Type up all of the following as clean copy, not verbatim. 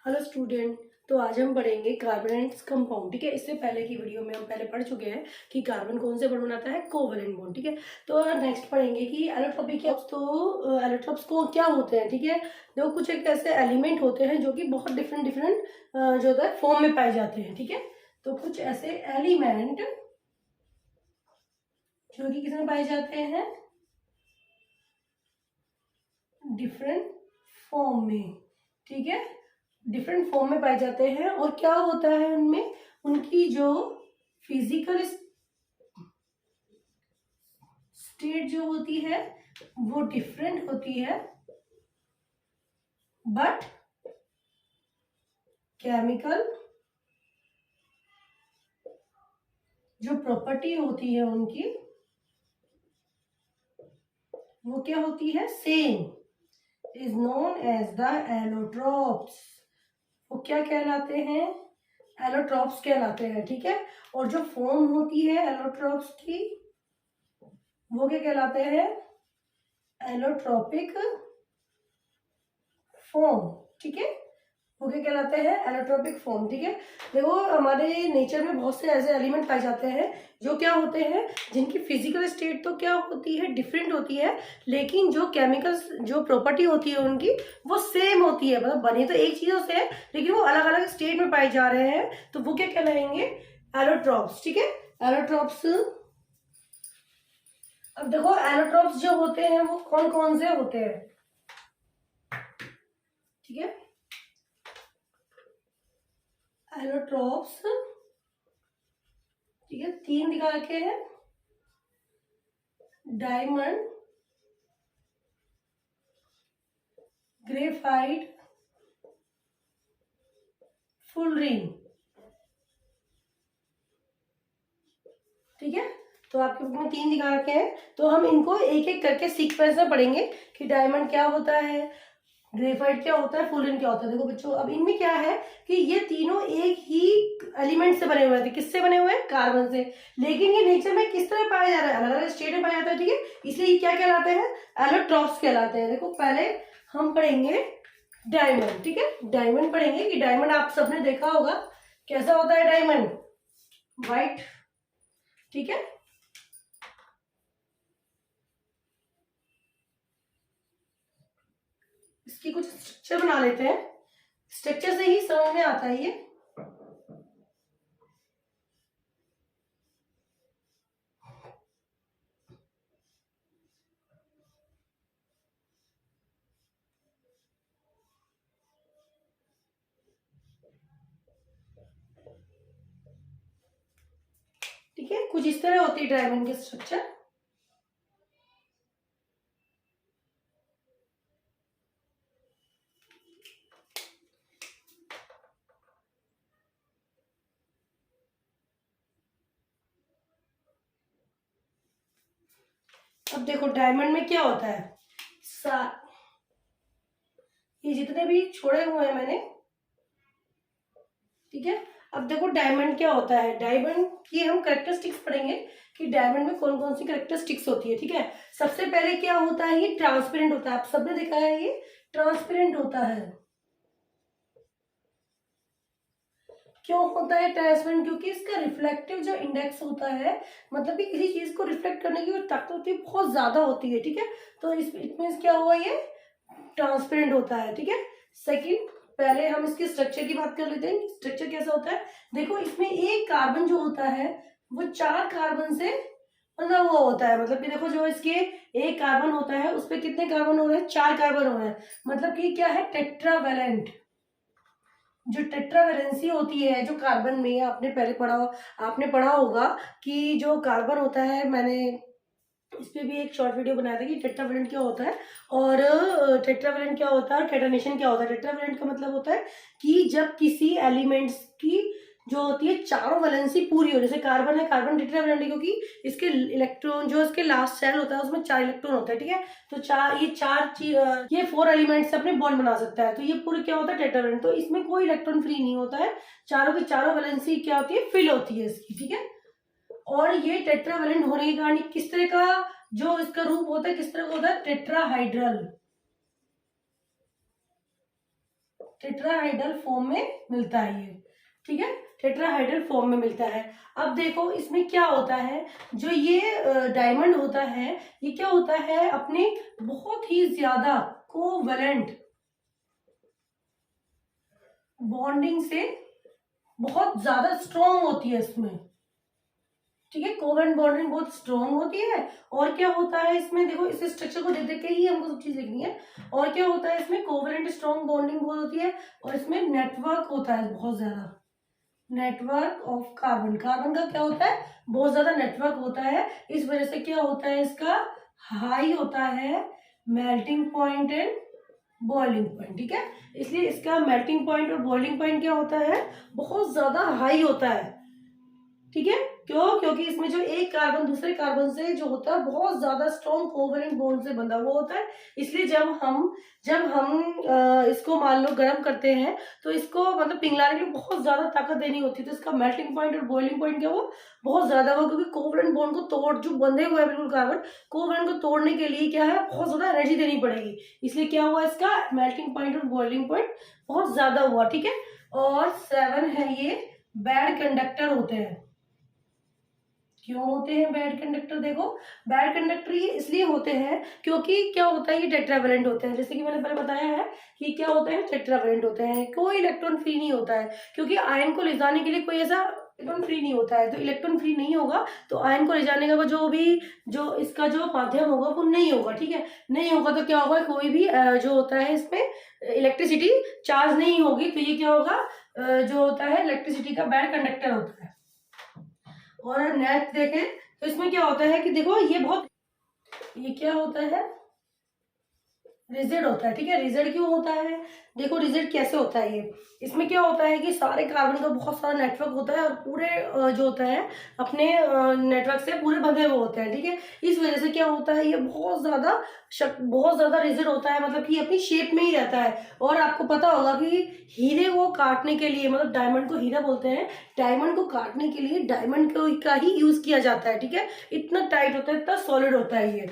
Hello student. तो आज हम पढ़ेंगे कार्बोनेट्स कंपाउंड। ठीक है, इससे पहले की वीडियो में हम पहले पढ़ चुके हैं कि कार्बन कौन से बॉन्ड बनाता है, कोवेलेंट बॉन्ड। ठीक है, तो नेक्स्ट पढ़ेंगे कि एलोट्रोपिक क्या। तो एलोट्रोप्स को क्या होते हैं। ठीक है, देखो कुछ एक ऐसे एलिमेंट होते हैं जो कि बहुत डिफरेंट डिफरेंट जो होता है फॉर्म में पाए जाते हैं। ठीक है, तो कुछ ऐसे एलिमेंट जो कि किसमें पाए जाते हैं, डिफरेंट फॉर्म में। ठीक है, डिफरेंट फॉर्म में पाए जाते हैं। और क्या होता है उनमें, उनकी जो फिजिकल स्टेट जो होती है वो डिफरेंट होती है, बट केमिकल जो प्रॉपर्टी होती है उनकी वो क्या होती है, same. Is known as the allotropes. वो क्या कहलाते हैं, एलोट्रोप्स कहलाते हैं। ठीक है, और जो फॉर्म होती है एलोट्रोप्स की वो क्या कहलाते हैं, एलोट्रोपिक फॉर्म। ठीक है, वो क्या कहलाते हैं, एलोट्रोपिक फॉर्म। ठीक है, देखो हमारे नेचर में बहुत से ऐसे एलिमेंट पाए जाते हैं जो क्या होते हैं, जिनकी फिजिकल स्टेट तो क्या होती है, डिफरेंट होती है, लेकिन जो केमिकल जो प्रॉपर्टी होती है उनकी वो सेम होती है। मतलब बने तो एक चीजों से है लेकिन वो अलग अलग स्टेट में पाए जा रहे हैं, तो वो क्या कहलाएंगे, एलोट्रोप्स। ठीक है, एलोट्रोप्स। अब देखो एलोट्रोप्स जो होते हैं वो कौन कौन से होते हैं। ठीक है, एलोट्रोप्स, ठीक है, तीन दिखा रखे हैं, डायमंड, ग्रेफाइट, फुलरिन। ठीक है, तो आपके बुक में तीन दिखा रखे हैं, तो हम इनको एक एक करके सीक्वेंस में पढ़ेंगे कि डायमंड क्या होता है, ग्रेफाइट क्या होता है, फुलरिन क्या होता है। देखो बच्चों, अब इनमें क्या है कि ये तीनों एक ही एलिमेंट से बने हुए थे। किससे बने हुए हैं, कार्बन से। लेकिन ये नेचर में किस तरह पाया जा रहा है, अलग अलग स्टेट में पाया जाता है। ठीक है, इसलिए ये क्या कहलाते हैं, एलोट्रोप्स कहलाते हैं। देखो पहले हम पढ़ेंगे डायमंड। ठीक है, डायमंड पढ़ेंगे कि डायमंड आप सबने देखा होगा कैसा होता है डायमंड, व्हाइट। ठीक है, इसकी कुछ स्ट्रक्चर बना लेते हैं, स्ट्रक्चर से ही समझ में आता है ये। ठीक है, कुछ इस तरह होती है डायमंड की स्ट्रक्चर। अब देखो डायमंड में क्या होता है, ये जितने भी छोड़े हुए हैं मैंने। ठीक है, अब देखो डायमंड क्या होता है, डायमंड की हम करेक्टरिस्टिक्स पढ़ेंगे कि डायमंड में कौन कौन सी करेक्टरिस्टिक्स होती है। ठीक है, सबसे पहले क्या होता है, ये ट्रांसपेरेंट होता है। आप सबने देखा है ये ट्रांसपेरेंट होता है। क्यों होता है ट्रांसपेरेंट, क्योंकि इसका रिफ्लेक्टिव जो इंडेक्स होता है, मतलब कि किसी चीज को रिफ्लेक्ट करने की जो ताकत होती है बहुत ज्यादा होती है। ठीक है, तो इस इट मींस क्या हुआ, ये ट्रांसपेरेंट होता है। ठीक है, सेकंड, पहले हम इसके स्ट्रक्चर की बात कर लेते हैं, स्ट्रक्चर कैसा होता है। देखो इसमें एक कार्बन जो होता है वो चार कार्बन से मतलब वो होता है, मतलब कि देखो जो इसके एक कार्बन होता है उस पर कितने कार्बन हो रहे हैं, चार कार्बन हो रहे हैं। मतलब कि क्या है, टेट्रावेलेंट। जो टेट्रावेलेंसी होती है जो कार्बन में, आपने पहले पढ़ा, आपने पढ़ा होगा कि जो कार्बन होता है, मैंने इस पे भी एक शॉर्ट वीडियो बनाया था कि टेट्रावेलेंट क्या होता है और टेट्रावेलेंट क्या होता है और कैटनेशन क्या होता है। टेट्रावेलेंट का मतलब होता है कि जब किसी एलिमेंट्स की जो होती है चारों वैलेंसी पूरी हो, जैसे कार्बन है, कार्बन टेट्रावेलेंट है क्योंकि इसके इलेक्ट्रॉन जो इसके लास्ट शेल होता है उसमें चार इलेक्ट्रॉन होता है। ठीक है, तो ये फोर एलिमेंट्स से अपने बॉन्ड बना सकता है, तो ये पूरे क्या होता है, टेट्रावेलेंट। तो इसमें कोई इलेक्ट्रॉन फ्री नहीं होता है, चारों की चारों वैलेंसी क्या होती है, फिल होती है इसकी। ठीक है, और ये टेट्रावेलेंट होने के कारण किस तरह का जो इसका रूप होता है, किस तरह का होता है, टेट्राहाइड्रल। टेट्राहाइड्रल फॉर्म में मिलता है ये, ठीक है, टेट्राहाइड्रल फॉर्म में मिलता है। अब देखो इसमें क्या होता है, जो ये डायमंड होता है ये क्या होता है, अपने बहुत ही ज्यादा कोवैलेंट बॉन्डिंग से बहुत ज्यादा स्ट्रॉन्ग होती है इसमें, ठीक है, कोवेलेंट बॉन्डिंग बहुत स्ट्रॉन्ग होती है। और क्या होता है इसमें, देखो इस स्ट्रक्चर को देख देख के ही हमको सब चीज लिखनी है। और क्या होता है इसमें, कोवेलेंट स्ट्रॉन्ग बॉन्डिंग बहुत होती है, और इसमें नेटवर्क होता है बहुत ज्यादा, नेटवर्क ऑफ कार्बन, कार्बन का क्या होता है, बहुत ज्यादा नेटवर्क होता है। इस वजह से क्या होता है, इसका हाई होता है melting point and boiling point, ठीक है, इसलिए इसका मेल्टिंग पॉइंट और बॉइलिंग पॉइंट क्या होता है, बहुत ज्यादा हाई होता है, ठीक है। क्यों, क्योंकि इसमें जो एक कार्बन दूसरे कार्बन से जो होता है बहुत ज्यादा स्ट्रॉन्ग कोवेलेंट बॉन्ड से बंधा हुआ होता है। इसलिए जब हम इसको मान लो गर्म करते हैं तो इसको मतलब पिघलाने के लिए बहुत ज्यादा ताकत देनी होती है, तो इसका मेल्टिंग पॉइंट और बॉइलिंग पॉइंट क्या वो बहुत ज्यादा हुआ, क्योंकि कोवेलेंट बॉन्ड को तोड़ जो बंधे हुए हैं बिल्कुल कार्बन, कोवेलेंट को तोड़ने के लिए क्या है, बहुत ज्यादा एनर्जी देनी पड़ेगी, इसलिए क्या हुआ, इसका मेल्टिंग पॉइंट और बॉइलिंग पॉइंट बहुत ज्यादा हुआ, ठीक है। और 7 है ये बैड कंडक्टर होते हैं। क्यों होते हैं बैड कंडक्टर, देखो बैड कंडक्टर ये इसलिए होते हैं क्योंकि क्या होता है, ये टेट्रावेलेंट होते हैं, जैसे कि मैंने पहले बताया है कि क्या होते हैं, टेट्रावेलेंट होते हैं, कोई इलेक्ट्रॉन फ्री नहीं होता है, क्योंकि आयन को ले जाने के लिए कोई ऐसा इलेक्ट्रॉन फ्री नहीं होता है, तो इलेक्ट्रॉन फ्री नहीं होगा तो आयन को ले जाने का जो इसका जो माध्यम होगा वो नहीं होगा, ठीक है, नहीं होगा तो क्या होगा, कोई भी जो होता है इसमें इलेक्ट्रिसिटी चार्ज नहीं होगी, तो ये क्या होगा, जो होता है इलेक्ट्रिसिटी का बैड कंडक्टर होता है। और नेक्स्ट देखें तो इसमें क्या होता है कि देखो ये क्या होता है, रिजिड होता है, ठीक है, रिजिड क्यों होता है, देखो रिजिड कैसे होता है ये, इसमें क्या होता है कि सारे कार्बन का बहुत सारा नेटवर्क होता है और पूरे जो होता है अपने नेटवर्क से पूरे बंधे हुए होते हैं, ठीक है, इस वजह से क्या होता है, ये बहुत ज्यादा रिजिड होता है, मतलब कि अपनी शेप में ही रहता है। और आपको पता होगा कि हीरे को काटने के लिए, मतलब डायमंड को हीरा बोलते हैं, डायमंड को काटने के लिए डायमंड का ही यूज किया जाता है, ठीक है, इतना टाइट होता है, इतना सॉलिड होता है ये।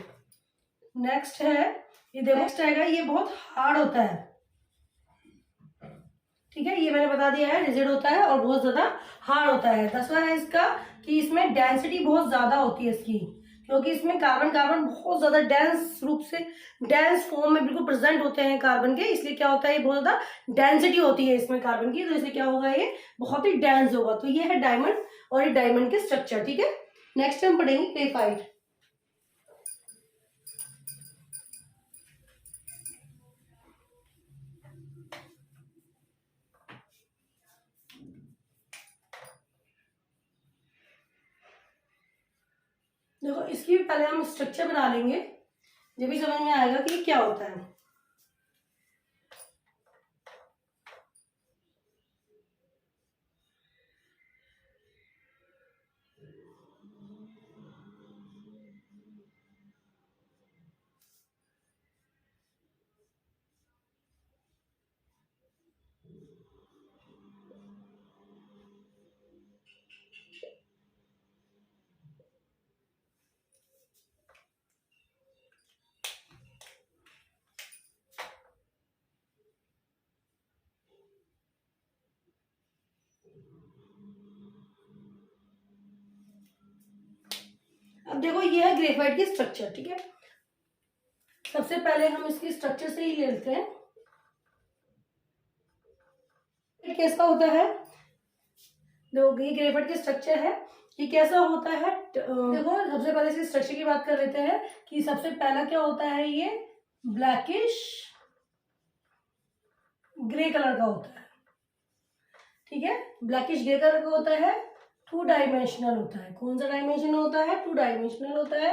नेक्स्ट है, ये देखो नेक्स्ट आएगा, ये बहुत हार्ड होता है, ठीक है, ये मैंने बता दिया है, रिजिड होता है और बहुत ज्यादा हार्ड होता है। 10वां है इसका कि इसमें डेंसिटी बहुत ज्यादा होती है इसकी, क्योंकि इसमें कार्बन कार्बन बहुत ज्यादा डेंस रूप से डेंस फॉर्म में बिल्कुल प्रेजेंट होते हैं कार्बन के, इसलिए क्या होता है, ये बहुत ज्यादा डेंसिटी होती है इसमें कार्बन की, तो इसलिए क्या होगा, ये बहुत ही डेंस होगा। तो ये है डायमंड और ये डायमंड के स्ट्रक्चर, ठीक है। नेक्स्ट हम पढ़ेंगे ग्रेफाइट। देखो इसकी भी पहले हम स्ट्रक्चर बना लेंगे, जब भी समझ में आएगा कि क्या होता है। अब देखो ये है ग्रेफाइट की स्ट्रक्चर, ठीक है, सबसे पहले हम इसकी स्ट्रक्चर से ही ले लेते हैं। कैसा होता है, देखो ये ग्रेफाइट की स्ट्रक्चर है, ये कैसा होता है, देखो सबसे पहले इसकी स्ट्रक्चर की बात कर लेते हैं कि सबसे पहला क्या होता है, ये ब्लैकिश ग्रे कलर का होता है, ठीक है, ब्लैकिश ग्रे कलर का होता है, 2 डायमेंशनल होता है। कौन सा डायमेंशन होता है, 2 डायमेंशनल होता है,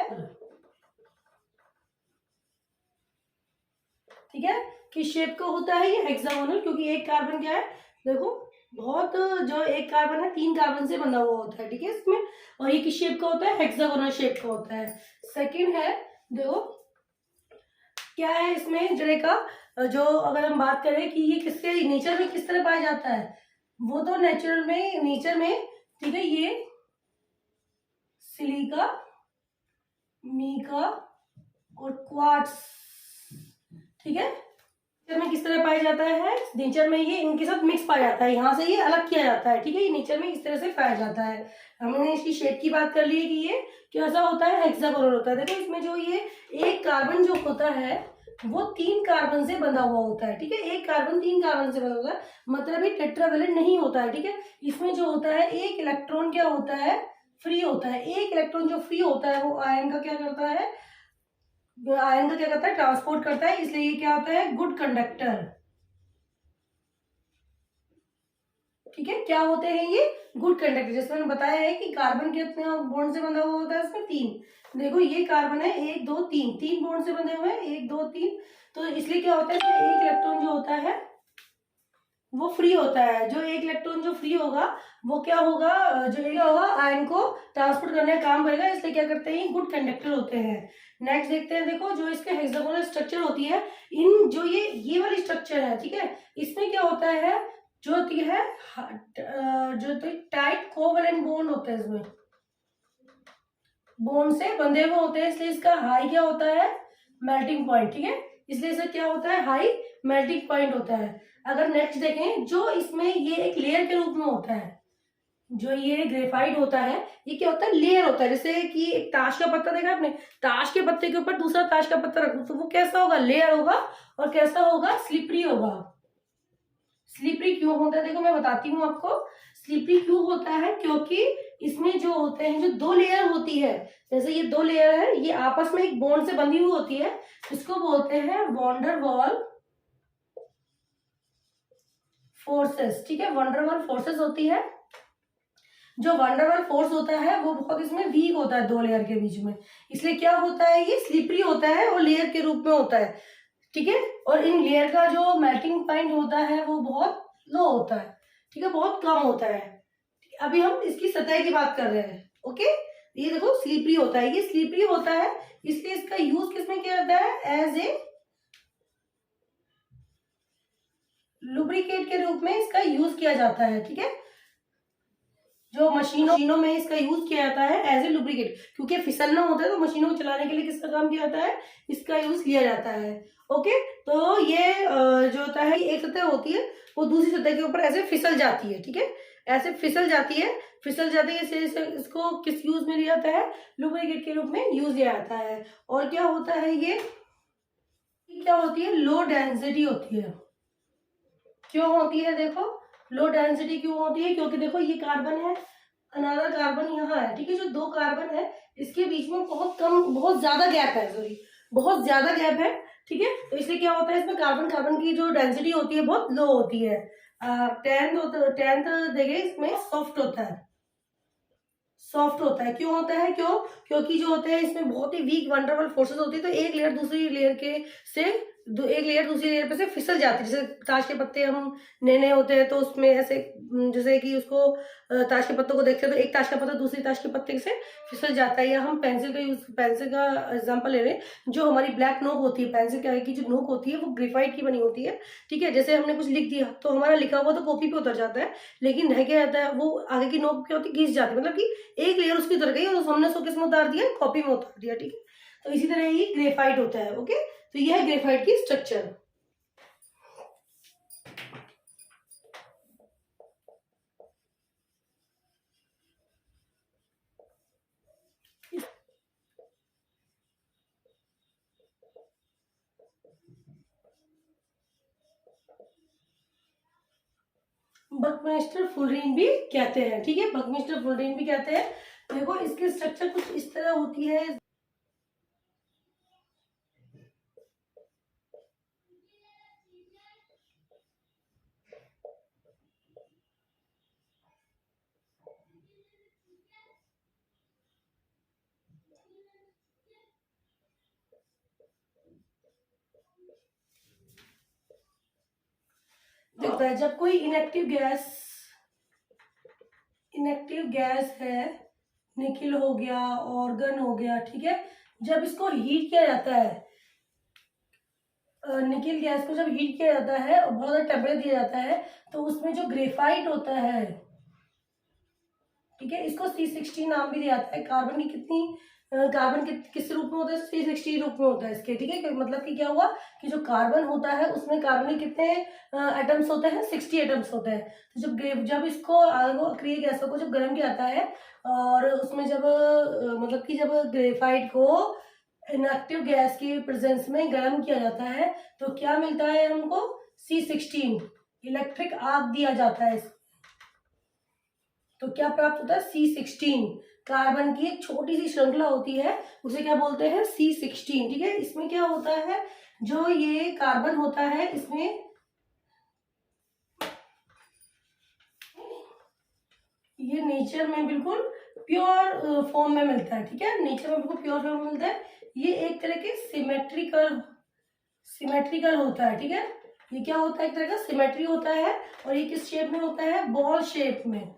ठीक है, किस शेप का होता है, ये हेक्सागोनल, क्योंकि एक कार्बन क्या है, देखो बहुत जो एक कार्बन है 3 कार्बन से बना हुआ होता है, ठीक है इसमें, और ये किस शेप का होता है, हेक्सागोनल शेप का होता है। सेकंड है, देखो क्या है इसमें जड़े का, जो अगर हम बात करें कि ये किसके नेचर में किस तरह पाया जाता है, वो तो नेचर में ठीक है, ये सिलिका, मीका और क्वार्ट्स, ठीक है, नेचर में किस तरह पाया जाता है, नेचर में ये इनके साथ मिक्स पाया जाता है, यहाँ से ये अलग किया जाता है, ठीक है। ये नेचर में इस तरह से पाया जाता है। हमने इसकी शेप की बात कर ली है कि ये कैसा होता है, हेक्सागोनल होता है। देखो इसमें जो ये एक कार्बन जो होता है वो 3 कार्बन से बंधा हुआ होता है, ठीक है। एक कार्बन 3 कार्बन से बंधा होता है, मतलब ये टेट्रावेलेंट नहीं होता है, ठीक है। इसमें जो होता है एक इलेक्ट्रॉन क्या होता है, फ्री होता है। एक इलेक्ट्रॉन जो फ्री होता है वो आयन का क्या करता है, आयन का क्या करता है, ट्रांसपोर्ट करता है, इसलिए ये क्या होता है, गुड कंडक्टर, ठीक है। क्या होते हैं ये, गुड कंडक्टर। जैसे मैंने बताया है कि कार्बन कितने बॉन्ड से बंधा हुआ होता है, इसमें 3। देखो ये कार्बन है 1 2 3, 3 बॉन्ड से बंधे हुए हैं, 1 2 3। तो इसलिए क्या होता है, इसमें एक इलेक्ट्रॉन जो होता है वो फ्री होता है। जो एक इलेक्ट्रॉन जो फ्री होगा वो क्या होगा, जो एक होगा आयन को ट्रांसपोर्ट करने का काम करेगा, इसलिए क्या करते हैं, गुड कंडक्टर होते हैं। नेक्स्ट देखते हैं, देखो जो इसके हेक्सागोनल स्ट्रक्चर होती है, इन जो ये वाली स्ट्रक्चर है, ठीक है, इसमें क्या होता है, जो होती है जो टाइट कोवलेंट बॉन्ड होते हैं, इसमें बॉन्ड से बंधे हुए होते हैं, इसलिए इसका हाई क्या होता है, मेल्टिंग पॉइंट, ठीक है। इसलिए इसका क्या होता है, हाई मेल्टिंग पॉइंट होता है। अगर नेक्स्ट देखें, जो इसमें ये एक लेयर के रूप में होता है, जो ये ग्रेफाइट होता है, ये क्या होता है, लेयर होता है। जैसे कि एक ताश का पत्ता देखा आपने, ताश के पत्ते के ऊपर दूसरा ताश का पत्ता रखो तो वो कैसा होगा, लेयर होगा, और कैसा होगा, स्लिपरी होगा। स्लिपरी क्यों होता है, देखो मैं बताती हूँ आपको। स्लिपरी क्यों होता है, क्योंकि इसमें जो होते हैं, जो 2 लेयर होती है, जैसे ये 2 लेयर है, ये आपस में एक बॉन्ड से बंधी हुई होती है, इसको बोलते हैं वॉन्डर वॉल फोर्सेस, ठीक है। वंडर वॉल फोर्सेस होती है। जो वंडर वॉल फोर्स होता है वो बहुत इसमें वीक होता है 2 लेयर के बीच में, इसलिए क्या होता है, ये स्लिपरी होता है और लेयर के रूप में होता है, ठीक है। और इन लेयर का जो मेल्टिंग पॉइंट होता है वो बहुत लो होता है, ठीक है, बहुत कम होता है। अभी हम इसकी सतह की बात कर रहे हैं, ओके। ये देखो स्लिपरी होता है, ये स्लिपरी होता है, इसलिए इसका यूज किसमें किया जाता है, एज ए लुब्रिकेट के रूप में इसका यूज किया जाता है, ठीक है। जो मशीनों में इसका यूज किया जाता है एज ए लुब्रिकेट, क्योंकि फिसलना होता है तो मशीनों को चलाने के लिए किसका काम किया जाता है, इसका यूज लिया जाता है, ओके। तो ये जो होता है, एक सतह होती है, वो दूसरी सतह के ऊपर ऐसे फिसल जाती है, ठीक है, ऐसे फिसल जाती है, इसको किस यूज में लिया जाता है, लुब्रिकेट के रूप में यूज लिया जाता है। और क्या होता है, ये क्या होती है, लो डेंसिटी होती है। क्यों होती है, देखो लो डेंसिटी क्यों होती है, क्योंकि देखो ये कार्बन है, अनदर कार्बन यहाँ है, ठीक है। जो 2 कार्बन है इसके बीच में बहुत ज्यादा गैप है, सॉरी बहुत ज्यादा गैप है, ठीक है। तो इसलिए क्या होता है, इसमें कार्बन कार्बन की जो डेंसिटी होती है बहुत लो होती है। 10th देखे, इसमें सॉफ्ट होता है, सॉफ्ट होता है। क्यों होता है, क्योंकि जो होते हैं इसमें बहुत ही वीक वंडरवल फोर्सेस होती है, तो एक लेयर दूसरी लेयर के से एक लेयर दूसरी लेयर पे से फिसल जाती है। जैसे ताश के पत्ते हम नए होते हैं तो उसमें ऐसे जैसे कि उसको ताश के पत्तों को देखते हैं तो एक ताश का पत्ता दूसरी ताश के पत्ते से फिसल जाता है। या हम पेंसिल का एग्जांपल ले रहे हैं, जो हमारी ब्लैक नोक होती है, पेंसिल की जो नोक होती है वो ग्रेफाइट की बनी होती है, ठीक है। जैसे हमने कुछ लिख दिया तो हमारा लिखा हुआ तो कॉपी पे उतर जाता है, लेकिन रह क्या जाता है, वो आगे की नोक क्या होती है, घिस जाती है, मतलब कि एक लेयर उसकी उतर गई और हमने उसको किस में उतार दिया, कॉपी में उतार दिया, ठीक है। तो इसी तरह ही ग्रेफाइट होता है, ओके। तो यह है ग्रेफाइट की स्ट्रक्चर। बकमिस्टर फुलरिन भी कहते हैं, ठीक है, बकमिस्टर फुलरिन भी कहते हैं। देखो इसकी स्ट्रक्चर कुछ इस तरह होती है। देखता है जब कोई इनएक्टिव गैस है, निकिल हो गया, ऑर्गन हो गया, ठीक है, जब इसको हीट किया जाता है, निकिल गैस को जब हीट किया जाता है और बहुत ज्यादा टेम्परेचर दिया जाता है, तो उसमें जो ग्रेफाइट होता है, ठीक है, इसको C60 नाम भी दिया जाता है। कार्बन की कितनी कार्बन किस रूप में होता है, C60 रूप में होता है इसके, ठीक है। मतलब कि क्या हुआ कि जो कार्बन होता है उसमें कार्बन के कितने एटम्स होते हैं, 60 एटम्स होते हैं। तो जब इसको अक्रिय गैसों को जब गर्म किया जाता है और उसमें जब मतलब कि जब ग्रेफाइट को इनएक्टिव गैस की प्रेजेंस में गर्म किया जाता है तो क्या मिलता है हमको, C16 इलेक्ट्रिक आर्क दिया जाता है। तो क्या प्राप्त होता है, C16। कार्बन की एक छोटी सी श्रृंखला होती है, उसे क्या बोलते हैं, C16, ठीक है। इसमें क्या होता है, जो ये कार्बन होता है इसमें ये नेचर में बिल्कुल प्योर फॉर्म में मिलता है, ठीक है। नेचर में बिल्कुल प्योर फॉर्म में मिलता है। ये एक तरह के सिमेट्रिकल होता है, ठीक है। ये क्या होता है, एक तरह का सिमेट्री होता है। और ये किस शेप में होता है, बॉल शेप में,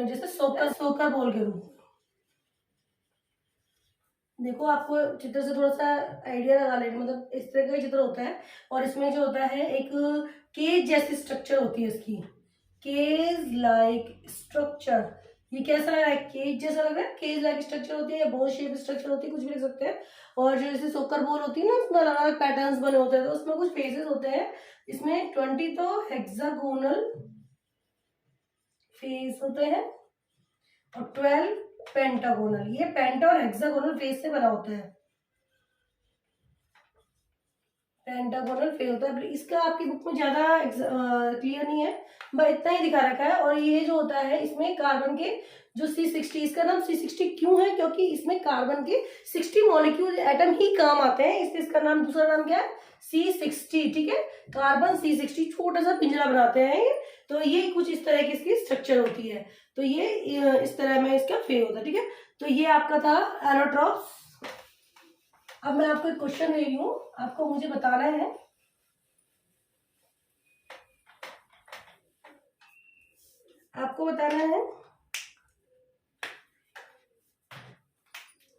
जैसे सोकर बॉल के रूप। देखो आपको चित्र से थोड़ा सा आइडिया लगा लेना, मतलब इस तरह का चित्र होता है और इसमें जो होता है एक केज जैसी स्ट्रक्चर होती है इसकी, केज लाइक स्ट्रक्चर। ये कैसा लग रहा है, केज जैसा लग रहा है, केज लाइक स्ट्रक्चर होती है या बॉल शेप स्ट्रक्चर होती है, कुछ भी लिख सकते हैं। और जो जैसे सोकर बॉल होती है ना, उसमें अलग अलग पैटर्न्स बने होते हैं, तो उसमें कुछ फेजेस होते हैं। इसमें 20 तो हेक्सागोनल फेस होते हैं और 12 पेंटागोनल। ये पेंटा और हेक्सागोनल फेस से बना होता है, पेंटागोनल फेस होता है। इसका आपकी बुक में ज्यादा क्लियर नहीं है, बस इतना ही दिखा रखा है। और ये जो होता है इसमें कार्बन के जो C60, इसका नाम C60 क्यों है, क्योंकि इसमें कार्बन के 60 मॉलिक्यूल एटम ही काम आते हैं, इसलिए इसका नाम, दूसरा नाम क्या है, C60, ठीक है। कार्बन C60 छोटा सा पिंजरा बनाते हैं ये। तो ये कुछ इस तरह की इसकी स्ट्रक्चर होती है। तो ये इस तरह में इसका फेस होता है, ठीक है। तो ये आपका था एलोट्रॉप्स। अब मैं आपको एक क्वेश्चन दे रही हूँ, आपको मुझे बताना है,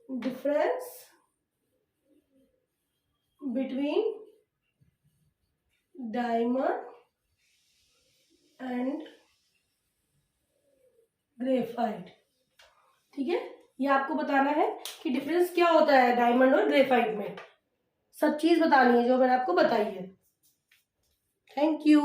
difference between diamond and graphite, ठीक है। ये आपको बताना है कि डिफरेंस क्या होता है डायमंड और ग्रेफाइट में, सब चीज बतानी है जो मैंने आपको बताई है। Thank you.